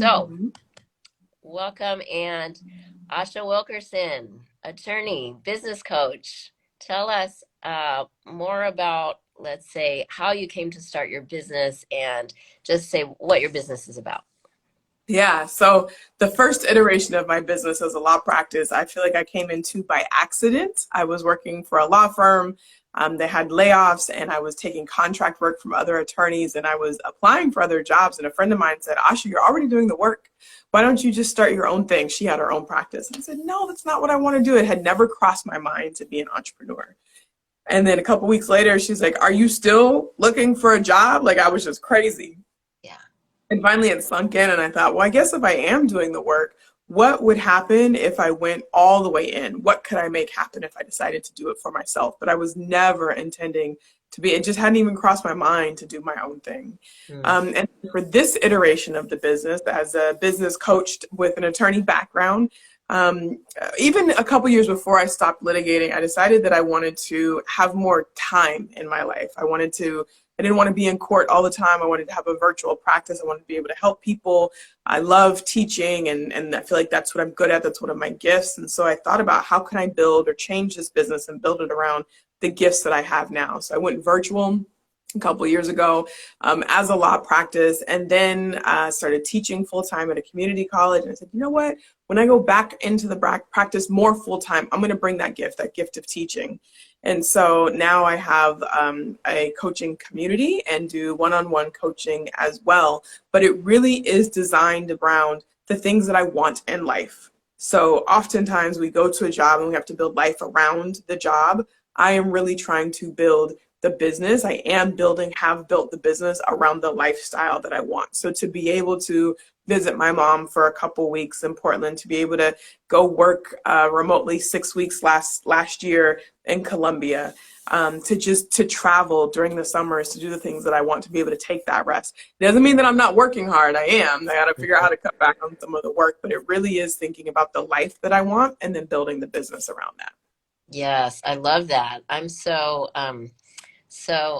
So, Mhm. welcome and Asha Wilkerson, attorney, business coach. Tell us more about, let's say, how you came to start your business and just say what your business is about. Yeah, so the first iteration of my business as a law practice, I feel like I came into by accident. I was working for a law firm. They had layoffs, and I was taking contract work from other attorneys, and I was applying for other jobs. And a friend of mine said, Asha, you're already doing the work. Why don't you just start your own thing? She had her own practice. And I said, no, that's not what I want to do. It had never crossed my mind to be an entrepreneur. And then a couple weeks later, she's like, are you still looking for a job? Like, I was just crazy. Yeah. And finally it sunk in, and I thought, well, I guess if I am doing the work, what would happen if I went all the way in? What could I make happen if I decided to do it for myself? But I was never intending to be, it just hadn't even crossed my mind to do my own thing. Mm. And for this iteration of the business, as a business coach with an attorney background, even a couple years before I stopped litigating, I decided that I wanted to have more time in my life. I didn't want to be in court all the time. I wanted to have a virtual practice. I wanted to be able to help people. I love teaching, and I feel like that's what I'm good at. That's one of my gifts. And so I thought about how can I build or change this business and build it around the gifts that I have now. So I went virtual a couple years ago as a law practice, and then started teaching full-time at a community college. And I said, you know what? When I go back into the practice more full-time, I'm going to bring that gift of teaching. And so now I have a coaching community and do one-on-one coaching as well. But it really is designed around the things that I want in life. So oftentimes we go to a job and we have to build life around the job. I am really trying to build the business. I am building, have built the business around the lifestyle that I want. So to be able to visit my mom for a couple weeks in Portland, to be able to go work remotely 6 weeks last year in Colombia, to travel during the summers, to do the things that I want, to be able to take that rest. It doesn't mean that I'm not working hard. I am. I got to figure out how to cut back on some of the work, but it really is thinking about the life that I want and then building the business around that. Yes, I love that. I'm so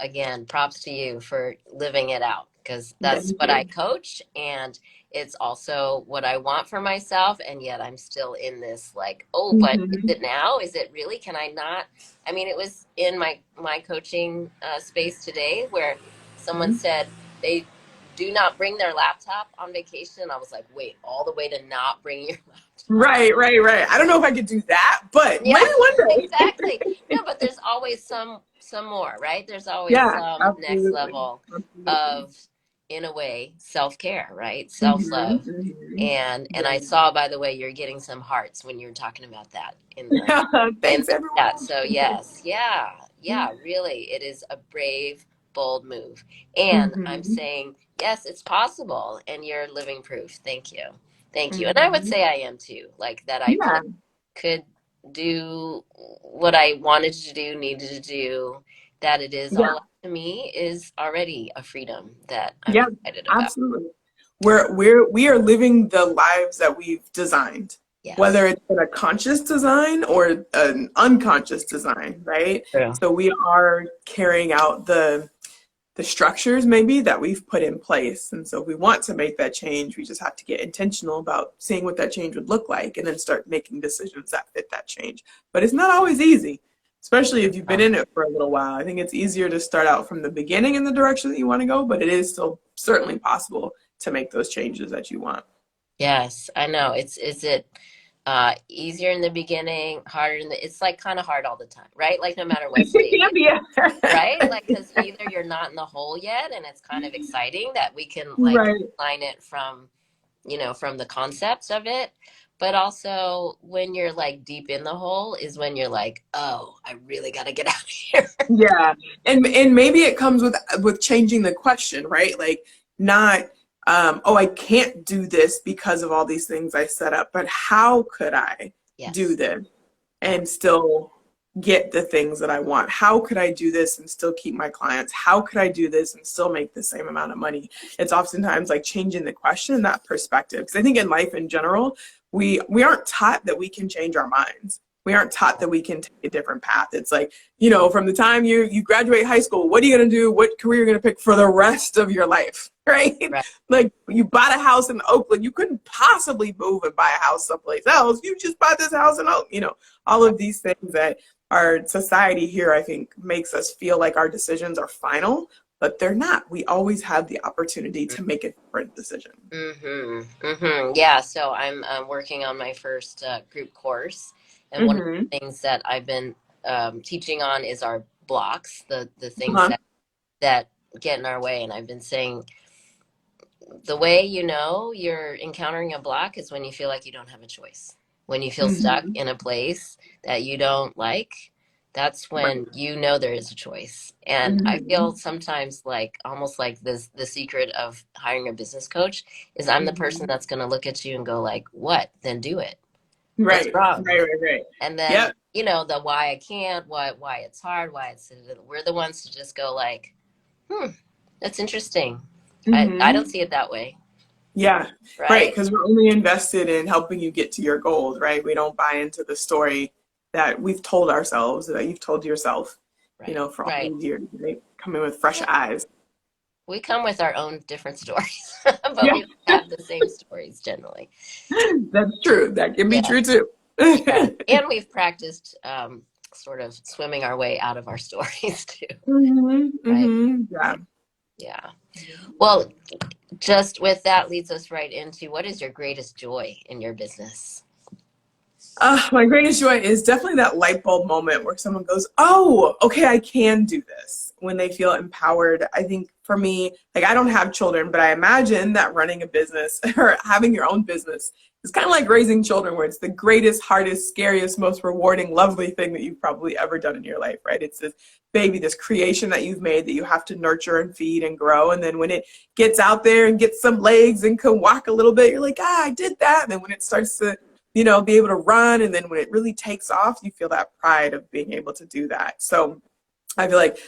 again, props to you for living it out because that's Thank what I you. coach and it's also what I want for myself. And yet I'm still in this like, oh, but is Mhm. it now? Is it really? Can I not? I mean, it was in my coaching space today where someone said they do not bring their laptop on vacation. I was like, wait, all the way to not bring your laptop. Right. I don't know if I could do that, but Yeah, maybe one day. exactly. No, but there's always some more, right? There's always Yeah, some next absolutely. level Absolutely. of, in a way, self-care, right? Hmm. Self-love. Hmm. And I Yeah. saw, by the way, you're getting some hearts when you were talking about that in Thanks, the chat. everyone. So yes, yeah, really, it is a brave, bold move. And I'm Hmm. saying, yes, it's possible, and you're living proof. Thank you. Thank you. And I would Hmm. say I am too, like that I Yeah, could do what I wanted to do, needed to do, that it is yeah, all up to me is already a freedom that I'm yeah, excited about. absolutely. We are living the lives that we've designed, whether Yes. it's a conscious design or an unconscious design, right? True. So we are carrying out the structures maybe that we've put in place. And so if we want to make that change, we just have to get intentional about seeing what that change would look like and then start making decisions that fit that change. But it's not always easy, especially if you've been Oh, in it for a little while. I think it's easier to start out from the beginning in the direction that you want to go, but it is still certainly possible to make those changes that you want. yes, I know. It's is it easier in the beginning, harder in the it's like kind of hard all the time, right? Like no matter what It stage, can be. right? Like because either you're not in the hole yet and it's kind of exciting that we can like Right. line it from from the concepts of it. But also when you're like deep in the hole is when you're like, oh, I really got to get out of here. Yeah. And maybe it comes with changing the question, right? Like not oh, I can't do this because of all these things I set up, but how could I do Yes. this Yeah. and still get the things that I want? How could I do this and still keep my clients? How could I do this and still make the same amount of money? It's oftentimes like changing the question and that perspective. Because I think in life in general, we aren't taught that we can change our minds. We aren't taught that we can take a different path. It's like, you know, from the time you graduate high school, what are you going to do? What career are you going to pick for the rest of your life? Right? Right. Like, you bought a house in Oakland, you couldn't possibly move and buy a house someplace else. You just bought this house in Oakland. You know, all of these things that our society here, I think, makes us feel like our decisions are final, but they're not. We always have the opportunity to make a different decision. Yeah. So I'm working on my first group course, and one of Mm-hmm. the things that I've been teaching on is our blocks, the things Uh-huh. that get in our way. And I've been saying the way you know you're encountering a block is when you feel like you don't have a choice. When you feel stuck Mm-hmm. in a place that you don't like, that's Right. when you know there is a choice. And I Mm-hmm. feel sometimes like almost like this the secret of hiring a business coach is I'm the person Mm-hmm. that's going to look at you and go like, "What? Then do it. What's Right. wrong?" Right. And then, Yep. you know, the why I can't, why it's hard, why it's we're the ones to just go like, "Hmm, that's interesting. I don't Mm-hmm. see it that way." Yeah. Right. Right? Because we're only invested in helping you get to your goals, right? We don't buy into the story that we've told ourselves, that you've told yourself, you Right. know, for all Right. these years. Right? Come in with fresh Yeah. eyes. We come with our own different stories, but Yeah, we have the same stories generally. that's true. That can be Yeah. true too. Yeah. And we've practiced sort of swimming our way out of our stories too. Right. Yeah. Yeah. Well, just with that leads us right into what is your greatest joy in your business? My greatest joy is definitely that light bulb moment where someone goes, "Oh, okay, I can do this." When they feel empowered. I think for me, like, I don't have children, but I imagine that running a business or having your own business is kind of like raising children, where it's the greatest, hardest, scariest, most rewarding, lovely thing that you've probably ever done in your life, right? It's this baby, this creation that you've made that you have to nurture and feed and grow. And then when it gets out there and gets some legs and can walk a little bit, you're like, I did that. And then when it starts to, you know, be able to run, and then when it really takes off, you feel that pride of being able to do that. So I feel like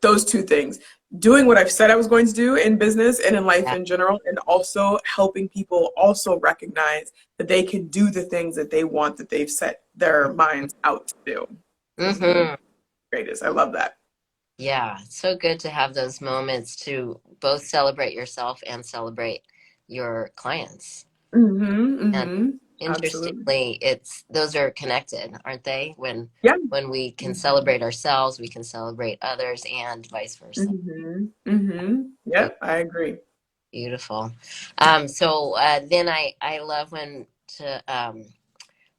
those two things, doing what I've said I was going to do in business and in life Yeah. in general, and also helping people also recognize that they can do the things that they want, that they've set their minds out to do, is the Hmm. greatest. I love that. Yeah. It's so good to have those moments to both celebrate yourself and celebrate your clients. And Absolutely. interestingly, it's those are connected, aren't they? Yeah. When we can celebrate ourselves, we can celebrate others and vice versa. Be- Yep, I agree. Beautiful. So then I love when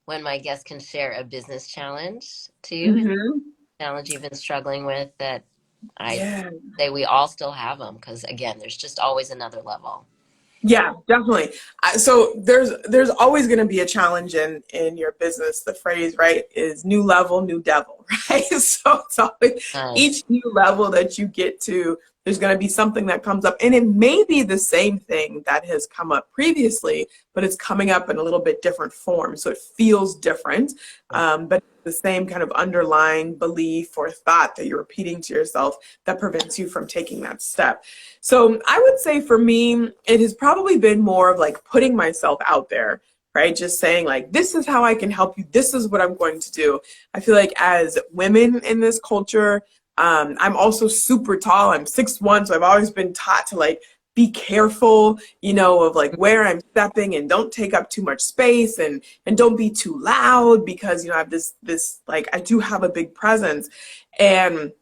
my guests can share a business challenge too, hmm challenge you've been struggling with that I Yeah. say we all still have them because again, there's just always another level. Yeah, definitely. So there's always going to be a challenge in your business. The phrase, right, is new level, new devil, right? So it's always Nice. each new level that you get to, there's going to be something that comes up, and it may be the same thing that has come up previously, but it's coming up in a little bit different form. So it feels different, but the same kind of underlying belief or thought that you're repeating to yourself that prevents you from taking that step. So I would say for me, it has probably been more of like putting myself out there, right? Just saying like, this is how I can help you. This is what I'm going to do. I feel like as women in this culture, I'm also super tall. I'm 6'1", so I've always been taught to like be careful, you know, of like where I'm stepping, and don't take up too much space, and don't be too loud, because you know I have this like, I do have a big presence. And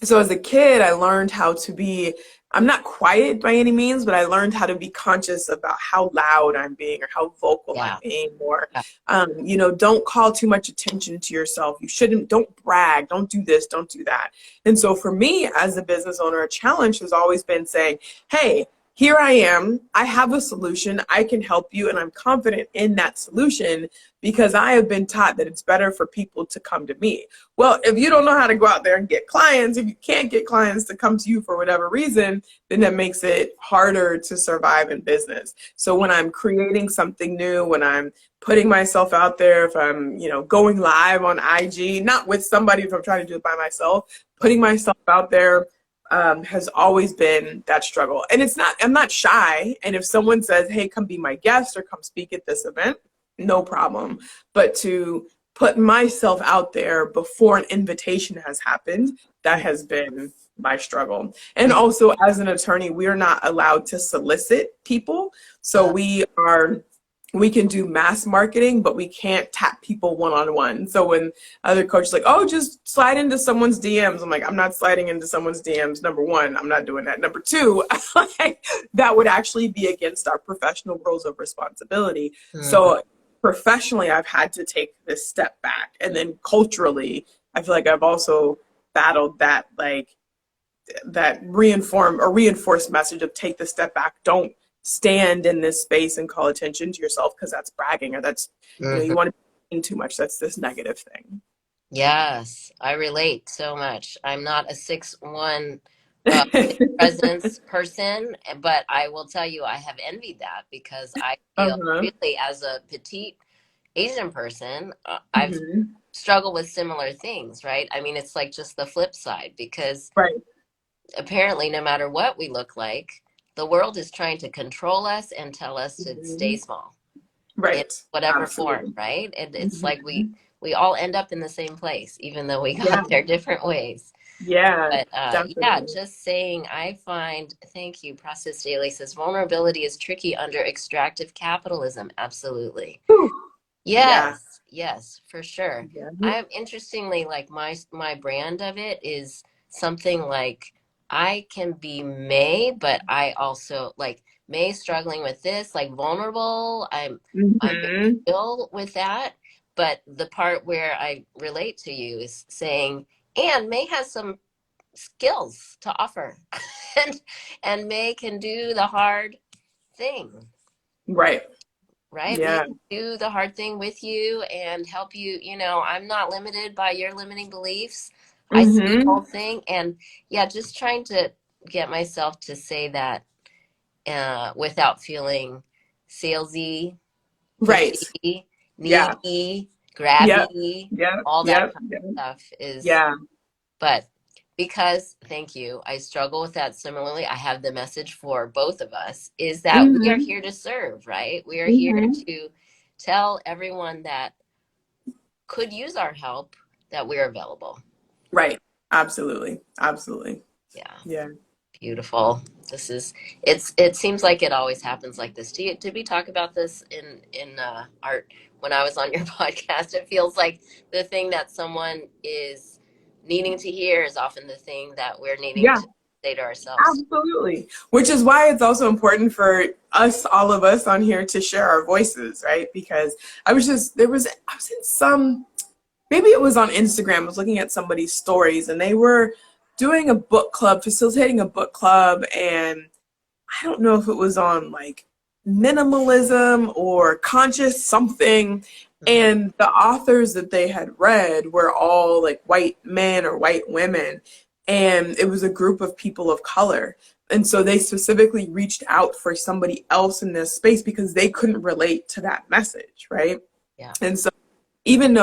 so as a kid, I learned how to be, I'm not quiet by any means, but I learned how to be conscious about how loud I'm being or how vocal I'm Yeah. being, or, Yeah. you know, don't call too much attention to yourself. You shouldn't, don't brag, don't do this, don't do that. And so for me as a business owner, a challenge has always been saying, hey, here I am. I have a solution. I can help you. And I'm confident in that solution because I have been taught that it's better for people to come to me. Well, if you don't know how to go out there and get clients, if you can't get clients to come to you for whatever reason, then that makes it harder to survive in business. So when I'm creating something new, when I'm putting myself out there, if I'm, you know, going live on IG, not with somebody, if I'm trying to do it by myself, putting myself out there has always been that struggle. And it's not, I'm not shy. And if someone says, hey, come be my guest or come speak at this event, no problem. But to put myself out there before an invitation has happened, that has been my struggle. And also, as an attorney, we are not allowed to solicit people. So we can do mass marketing, but we can't tap people one-on-one. So when other coaches like, oh, just slide into someone's DMs, I'm like, I'm not sliding into someone's DMs. Number one, I'm not doing that. Number two, like, that would actually be against our professional roles of responsibility. So professionally, I've had to take this step back. And then culturally, I feel like I've also battled that, like, that reinforced message of take the step back. Don't stand in this space and call attention to yourself because that's bragging, or that's, you want to be too much. That's this negative thing. Yes, I relate so much. I'm not a 6'1" presence person, but I will tell you I have envied that because I feel really, as a petite Asian person, I've struggled with similar things, right? I mean, it's like just the flip side, because apparently no matter what we look like, the world is trying to control us and tell us to stay small, in whatever form, right? And it's like we all end up in the same place, even though we got there different ways. But just saying, I find, thank you, Process Daily says, vulnerability is tricky under extractive capitalism. Absolutely. Yes, yes, for sure. I'm interestingly, like, my brand of it is something like, I can be May, but I also, like, May struggling with this, like, vulnerable. I'm ill with that. But the part where I relate to you is saying, and May has some skills to offer, and May can do the hard thing. Right? May can do the hard thing with you and help you. You know, I'm not limited by your limiting beliefs. I see the whole thing. And just trying to get myself to say that without feeling salesy, pushy, needy, grabby, all that kind of stuff is, but because, thank you, I struggle with that similarly. I have the message for both of us is that we are here to serve, right? We are here to tell everyone that could use our help that we're available. Right. Absolutely. Absolutely. Yeah. Beautiful. It seems like it always happens like this. Did we talk about this in art when I was on your podcast? It feels like the thing that someone is needing to hear is often the thing that we're needing to say to ourselves. Absolutely. Which is why it's also important for us, all of us on here, to share our voices, right? Because I was in some, maybe it was on Instagram, I was looking at somebody's stories, and they were doing a book club, facilitating a book club, and I don't know if it was on, like, minimalism or conscious something, and the authors that they had read were all, like, white men or white women, and it was a group of people of color. And so they specifically reached out for somebody else in this space because they couldn't relate to that message, right? And so even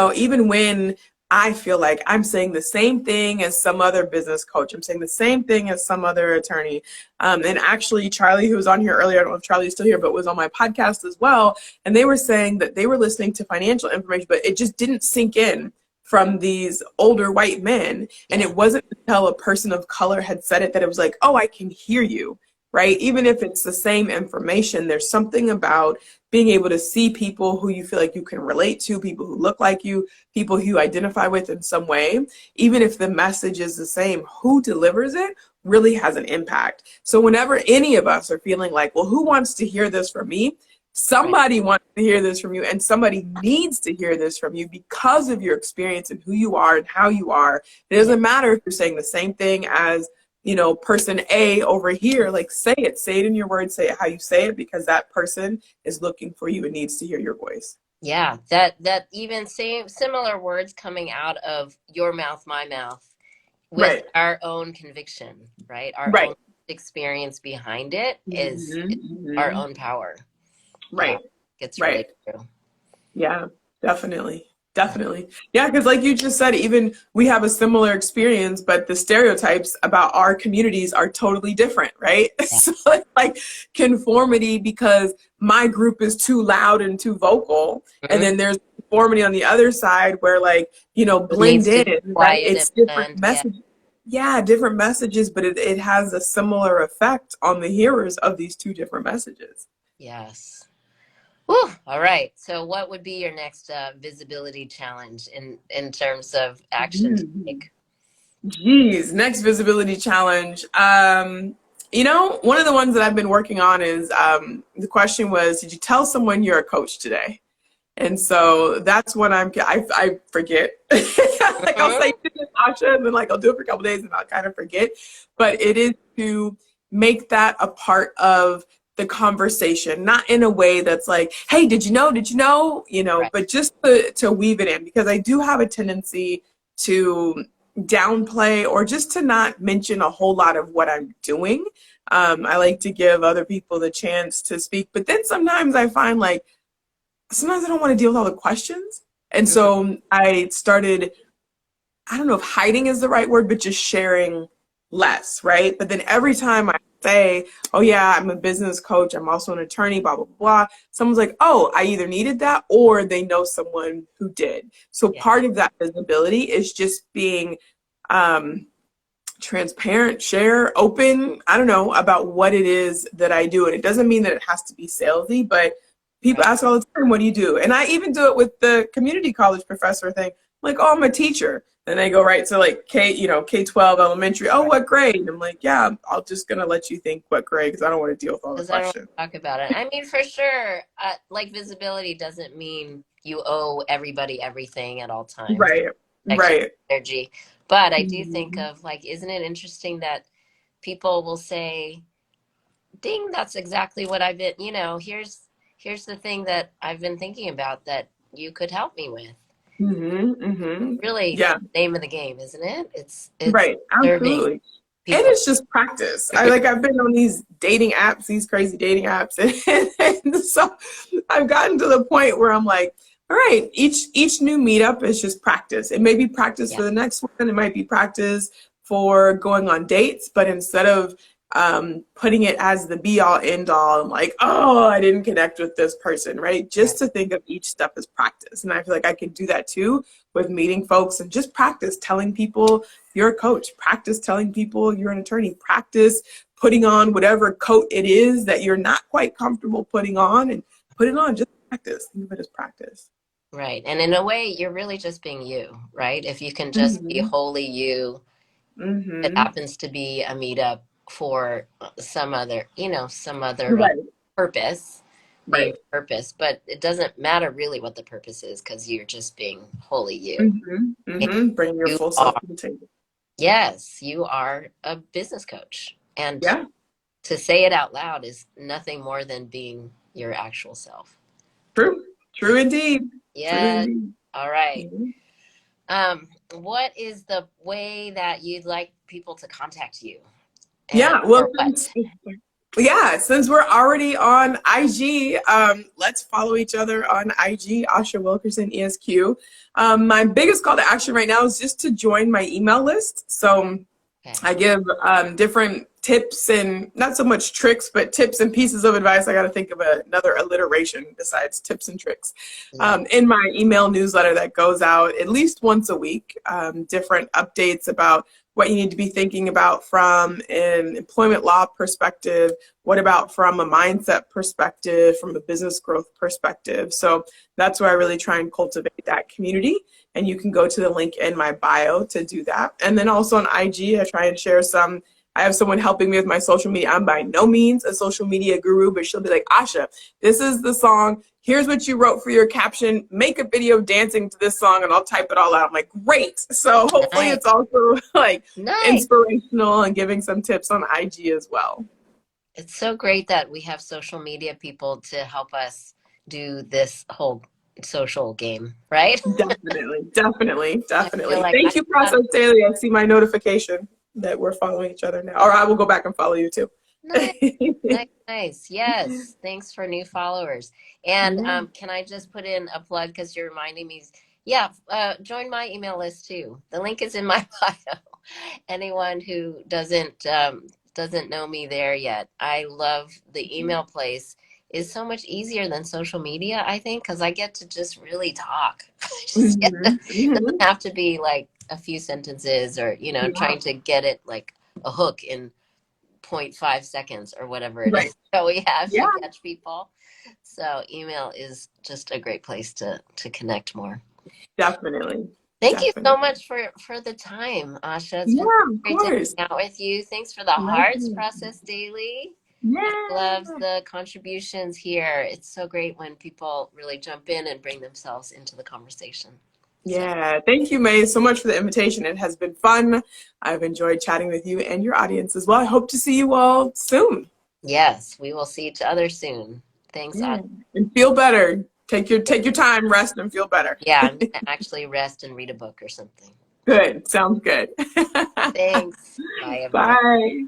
when I feel like I'm saying the same thing as some other business coach, I'm saying the same thing as some other attorney. And actually, Charlie, who was on here earlier, I don't know if Charlie's still here, but was on my podcast as well. And they were saying that they were listening to financial information, but it just didn't sink in from these older white men. And it wasn't until a person of color had said it that it was like, oh, I can hear you, right? Even if it's the same information, there's something about being able to see people who you feel like you can relate to, people who look like you, people who you identify with in some way. Even if the message is the same, who delivers it really has an impact. So whenever any of us are feeling like, well, who wants to hear this from me? Somebody wants to hear this from you, and somebody needs to hear this from you because of your experience and who you are and how you are. It doesn't matter if you're saying the same thing as, person A over here. Like, say it in your words, say it how you say it, because that person is looking for you and needs to hear your voice. Yeah, that even similar words coming out of your mouth, my mouth, with our own conviction, right? Our own experience behind it is our own power. Right. It's really true. Yeah, definitely. Definitely. Yeah, because like you just said, even we have a similar experience, but the stereotypes about our communities are totally different, right? So it's like conformity because my group is too loud and too vocal. And then there's uniformity on the other side where like, It blend needs to be in, right? quiet and It's different blend. Yeah. messages. Yeah, different messages, but it has a similar effect on the hearers of these two different messages. Yes. Whew. All right. So what would be your next visibility challenge in terms of action to Mm. take? Geez, next visibility challenge. One of the ones that I've been working on is the question was, did you tell someone you're a coach today? And so that's when I forget. Like I'll say Mhm. this, Asha, and then like I'll do it for a couple days and I'll kind of forget. But it is to make that a part of the conversation, not in a way that's like, hey, did you know? Did you know? Right. But just to weave it in because I do have a tendency to downplay or just to not mention a whole lot of what I'm doing. I like to give other people the chance to speak, but then sometimes I find like sometimes I don't want to deal with all the questions. And Mhm. so I started, I don't know if hiding is the right word, but just sharing less, right? But then every time I say, oh, yeah, I'm a business coach, I'm also an attorney, blah, blah, blah, someone's like, oh, I either needed that or they know someone who did. So Yeah. part of that visibility is just being um, transparent, share, open, I don't know, about what it is that I do. And it doesn't mean that it has to be salesy, but people Right. ask all the time, what do you do? And I even do it with the community college professor thing. Like, oh, I'm a teacher. Then they go right to like K-12 elementary. Oh, Right. what grade? And I'm like, yeah, I'm just going to let you think what grade because I don't want to deal with all the Because I don't want questions. to talk about it. I mean, for sure, like visibility doesn't mean you owe everybody everything at all times. Right, Protect your right. energy. But I do think Mhm. of like, isn't it interesting that people will say, ding, that's exactly what I've been, here's the thing that I've been thinking about that you could help me with. Mhm. Mhm. Really Yeah, name of the game, isn't it? It's right. serving Absolutely. And people. it's just practice. I've been on these dating apps, these crazy dating apps, and so I've gotten to the point where I'm like, all right, each new meetup is just practice. It may be practice Yeah, for the next one. It might be practice for going on dates, but instead of putting it as the be all end all, I'm like, oh, I didn't connect with this person, right? right. Just to think of each step as practice, and I feel like I can do that too with meeting folks and just practice telling people you're a coach, practice telling people you're an attorney, practice putting on whatever coat it is that you're not quite comfortable putting on and put it on. Just practice. Think of it as practice. Right. And in a way, you're really just being you, right? If you can just be Mm-hmm. wholly you, it Mm-hmm. happens to be a meetup for some other Right. purpose, Right. named purpose, but it doesn't matter really what the purpose is because you're just being wholly you. Mm-hmm. And Mm-hmm. Bring your you full self are, to the table. yes, you are a business coach. And Yeah. to say it out loud is nothing more than being your actual self. True. True indeed. True Yes. indeed. All right. Mhm. What is the way that you'd like people to contact you and Yeah. Well, for what? since we're already on IG, let's follow each other on IG, Asha Wilkerson ESQ. My biggest call to action right now is just to join my email list. So Okay. I give different tips and not so much tricks, but tips and pieces of advice. I got to think of another alliteration besides tips and tricks Yeah. in my email newsletter that goes out at least once a week. Different updates about what you need to be thinking about from an employment law perspective, what about from a mindset perspective, from a business growth perspective. So that's where I really try and cultivate that community. And you can go to the link in my bio to do that. And then also on IG, I try and share some. I have someone helping me with my social media. I'm by no means a social media guru, but she'll be like, Asha, this is the song. Here's what you wrote for your caption. Make a video dancing to this song, and I'll type it all out. I'm like, great. So hopefully Nice. it's also like Nice. inspirational and giving some tips on IG as well. It's so great that we have social media people to help us do this whole social game, right? Definitely, definitely, I feel definitely. like Thank you, Process Daily. I see my notification that we're following each other now. Or I will go back and follow you too. nice, nice, nice. Yes. Thanks for new followers. And Yeah. can I just put in a plug because you're reminding me? Yeah, join my email list too. The link is in my bio. Anyone who doesn't know me there yet, I love the email place. is so much easier than social media, I think, because I get to just really talk. Hmm. It doesn't Hmm. have to be like a few sentences or, Yeah. trying to get it like a hook in 0.5 seconds or whatever it Right. is that we have Yeah, to catch people. So email is just a great place to connect more. definitely. Thank you so Definitely. much for the time, Asha. It's been Yeah, of great to course. hang out with you. Thanks for the Hearts Likewise. Process Daily. I love Yeah. the contributions here. It's so great when people really jump in and bring themselves into the conversation. So, Yeah. Thank you, May, so much for the invitation. It has been fun. I've enjoyed chatting with you and your audience as well. I hope to see you all soon. yes, we will see each other soon. Thanks, Asha. Yeah. And feel better. Take your time, rest, and feel better. Yeah, I'm gonna actually rest and read a book or something. Good. Sounds good. Thanks. Bye, everyone. Bye.